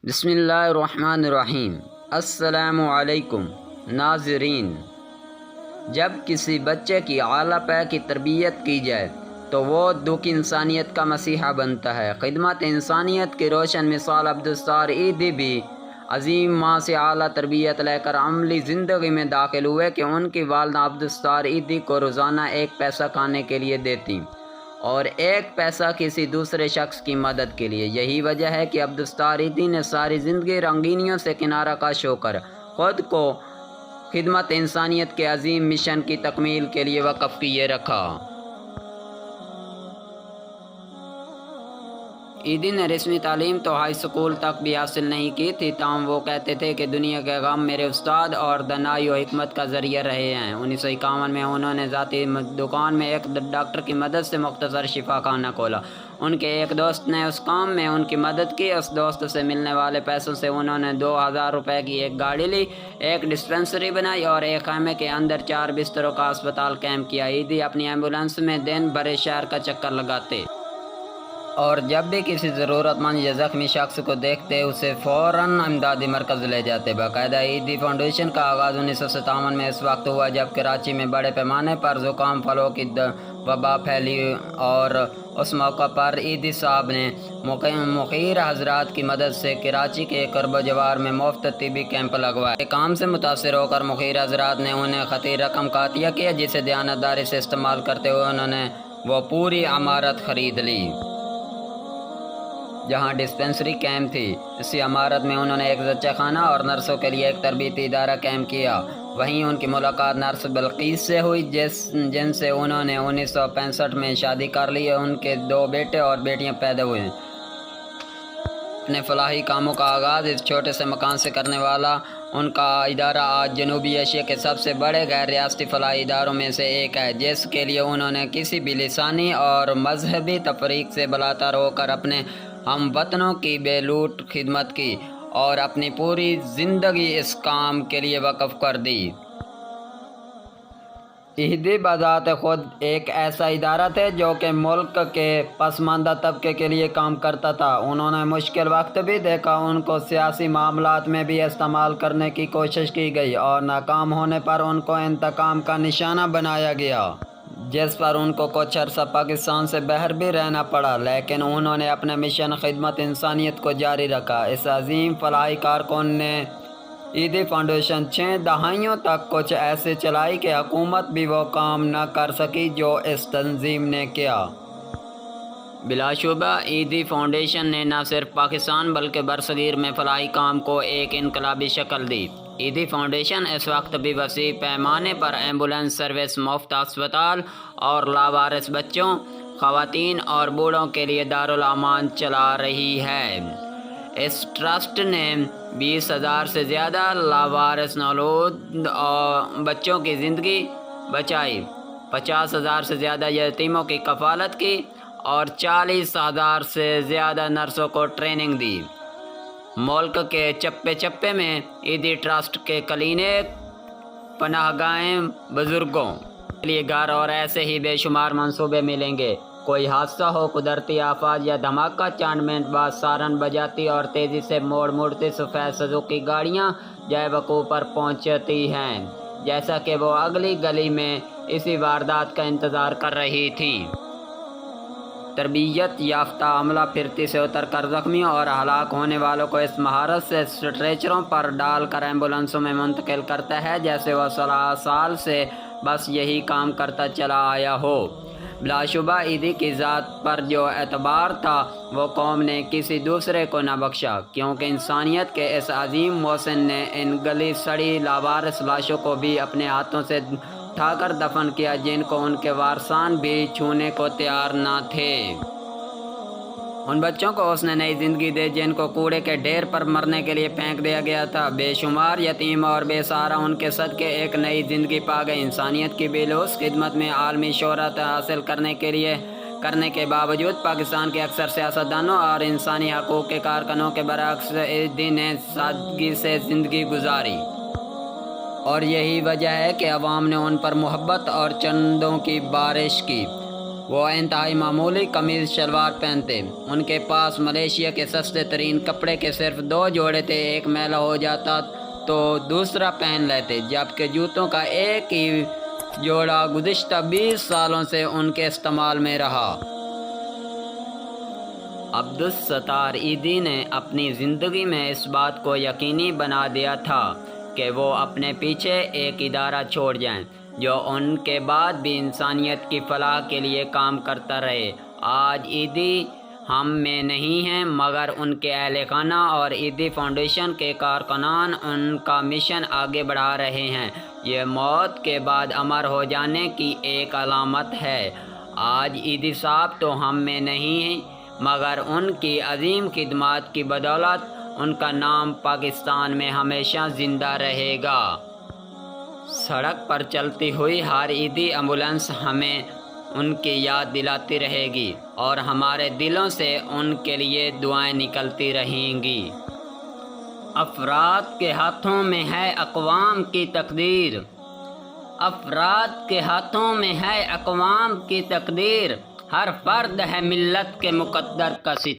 بسم اللہ الرحمن الرحیم۔ السلام علیکم ناظرین، جب کسی بچے کی اعلیٰ پے کی تربیت کی جائے تو وہ دکھ انسانیت کا مسیحا بنتا ہے۔ خدمت انسانیت کی روشن مثال عبدالستار عیدی بھی عظیم ماں سے اعلیٰ تربیت لے کر عملی زندگی میں داخل ہوئے کہ ان کی والدہ عبدالستار عیدی کو روزانہ 1 پیسہ کھانے کے لیے دیتی اور 1 پیسہ کسی دوسرے شخص کی مدد کے لیے۔ یہی وجہ ہے کہ عبدالستار عیدی نے ساری زندگی رنگینیوں سے کنارہ کش ہو کر خود کو خدمت انسانیت کے عظیم مشن کی تکمیل کے لیے وقف کیے رکھا۔ عیدی نے رسمی تعلیم تو ہائی اسکول تک بھی حاصل نہیں کی تھی، تاہم وہ کہتے تھے کہ دنیا کے غم میرے استاد اور دانائی و حکمت کا ذریعہ رہے ہیں۔ 1951 میں انہوں نے ذاتی دکان میں ایک ڈاکٹر کی مدد سے مختصر شفا خانہ کھولا۔ ان کے ایک دوست نے اس کام میں ان کی مدد کی۔ اس دوست سے ملنے والے پیسوں سے انہوں نے 2000 روپے کی ایک گاڑی لی، ایک ڈسپنسری بنائی اور ایک خیمے کے اندر 4 بستروں کا اسپتال قائم کیا۔ عیدی اپنی ایمبولینس میں دن بھر شہر کا چکر لگاتے اور جب بھی کسی ضرورت مند یا زخمی شخص کو دیکھتے اسے فوراً امدادی مرکز لے جاتے۔ باقاعدہ عیدی فاؤنڈیشن کا آغاز 1957 میں اس وقت ہوا جب کراچی میں بڑے پیمانے پر زکام فلو کی وبا پھیلی اور اس موقع پر عیدی صاحب نے مخیر حضرات کی مدد سے کراچی کے قرب و جوار میں مفت طبی کیمپ لگوائے۔ کام سے متاثر ہو کر مخیر حضرات نے انہیں خطیر رقم کا عطیہ کیا، جسے دیانتداری سے استعمال کرتے ہوئے انہوں نے وہ پوری عمارت خرید لی جہاں ڈسپنسری قائم تھی۔ اسی عمارت میں انہوں نے ایک ذچہ خانہ اور نرسوں کے لیے ایک تربیتی ادارہ قائم کیا۔ وہیں ان کی ملاقات نرس بلقیس سے ہوئی جن سے انہوں نے 1965 میں شادی کر لی۔ ان کے 2 بیٹے اور بیٹیاں پیدا ہوئے۔ اپنے فلاحی کاموں کا آغاز اس چھوٹے سے مکان سے کرنے والا ان کا ادارہ آج جنوبی ایشیا کے سب سے بڑے غیر ریاستی فلاحی اداروں میں سے ایک ہے، جس کے لیے انہوں نے کسی بھی لسانی اور مذہبی تفریق سے بالاتر ہو کر اپنے ہم وطنوں کی بے لوٹ خدمت کی اور اپنی پوری زندگی اس کام کے لیے وقف کر دی۔ عیدی بذات خود ایک ایسا ادارہ تھے جو کہ ملک کے پسماندہ طبقے کے لیے کام کرتا تھا۔ انہوں نے مشکل وقت بھی دیکھا، ان کو سیاسی معاملات میں بھی استعمال کرنے کی کوشش کی گئی اور ناکام ہونے پر ان کو انتقام کا نشانہ بنایا گیا، جس پر ان کو کچھ عرصہ پاکستان سے باہر بھی رہنا پڑا، لیکن انہوں نے اپنا مشن خدمت انسانیت کو جاری رکھا۔ اس عظیم فلاحی کارکن نے عیدی فاؤنڈیشن 6 دہائیوں تک کچھ ایسے چلائی کہ حکومت بھی وہ کام نہ کر سکی جو اس تنظیم نے کیا۔ بلا شبہ عیدی فاؤنڈیشن نے نہ صرف پاکستان بلکہ برصغیر میں فلاحی کام کو ایک انقلابی شکل دی۔ عیدی فاؤنڈیشن اس وقت بھی وسیع پیمانے پر ایمبولینس سروس، مفت اسپتال اور لاوارث بچوں، خواتین اور بوڑھوں کے لیے دارالامان چلا رہی ہے۔ اس ٹرسٹ نے 20,000 سے زیادہ لاوارث نولود بچوں کی زندگی بچائی، 50,000 سے زیادہ یتیموں کی کفالت کی اور 40,000 سے زیادہ نرسوں کو ٹریننگ دی۔ ملک کے چپے چپے میں عیدی ٹرسٹ کے کلینک، پناہ گاہیں، بزرگوں کے لیے گھر اور ایسے ہی بے شمار منصوبے ملیں گے۔ کوئی حادثہ ہو، قدرتی آفات یا دھماکہ، چند منٹ بعد سارن بجاتی اور تیزی سے موڑتی سفید سوزوکی گاڑیاں جائے وقوع پر پہنچتی ہیں، جیسا کہ وہ اگلی گلی میں اسی واردات کا انتظار کر رہی تھی۔ تربیت یافتہ عملہ پھرتی سے اتر کر زخمیوں اور ہلاک ہونے والوں کو اس مہارت سے اسٹریچروں پر ڈال کر ایمبولینسوں میں منتقل کرتا ہے جیسے وہ 16 سال سے بس یہی کام کرتا چلا آیا ہو۔ بلا شبہ عیدی کی ذات پر جو اعتبار تھا وہ قوم نے کسی دوسرے کو نہ بخشا، کیونکہ انسانیت کے اس عظیم محسن نے ان گلی سڑی لاوارث لاشوں کو بھی اپنے ہاتھوں سے اٹھا کر دفن کیا، جن کو ان کے وارثان بھی چھونے کو تیار نہ تھے۔ ان بچوں کو اس نے نئی زندگی دی جن کو کوڑے کے ڈھیر پر مرنے کے لیے پھینک دیا گیا تھا۔ بے شمار یتیم اور بے سہارا ان کے صدقے ایک نئی زندگی پا گئے۔ انسانیت کی بے لوث خدمت میں عالمی شہرت حاصل کرنے کے باوجود پاکستان کے اکثر سیاستدانوں اور انسانی حقوق کے کارکنوں کے برعکس عیدی نے سادگی سے زندگی گزاری، اور یہی وجہ ہے کہ عوام نے ان پر محبت اور چندوں کی بارش کی۔ وہ انتہائی معمولی قمیض شلوار پہنتے۔ ان کے پاس ملیشیا کے سستے ترین کپڑے کے صرف 2 جوڑے تھے، ایک میلا ہو جاتا تو دوسرا پہن لیتے، جبکہ جوتوں کا ایک ہی جوڑا گزشتہ 20 سالوں سے ان کے استعمال میں رہا۔ عبدالستار ایدھی نے اپنی زندگی میں اس بات کو یقینی بنا دیا تھا کہ وہ اپنے پیچھے ایک ادارہ چھوڑ جائیں جو ان کے بعد بھی انسانیت کی فلاح کے لیے کام کرتا رہے۔ آج ایدھی ہم میں نہیں ہیں، مگر ان کے اہل خانہ اور ایدھی فاؤنڈیشن کے کارکنان ان کا مشن آگے بڑھا رہے ہیں۔ یہ موت کے بعد امر ہو جانے کی ایک علامت ہے۔ آج ایدھی صاحب تو ہم میں نہیں ہیں، مگر ان کی عظیم خدمات کی بدولت ان کا نام پاکستان میں ہمیشہ زندہ رہے گا۔ سڑک پر چلتی ہوئی ہر ایدھی ایمبولینس ہمیں ان کی یاد دلاتی رہے گی اور ہمارے دلوں سے ان کے لیے دعائیں نکلتی رہیں گی۔ افراد کے ہاتھوں میں ہے اقوام کی تقدیر، افراد کے ہاتھوں میں ہے اقوام کی تقدیر، ہر فرد ہے ملت کے مقدر کا ستارہ۔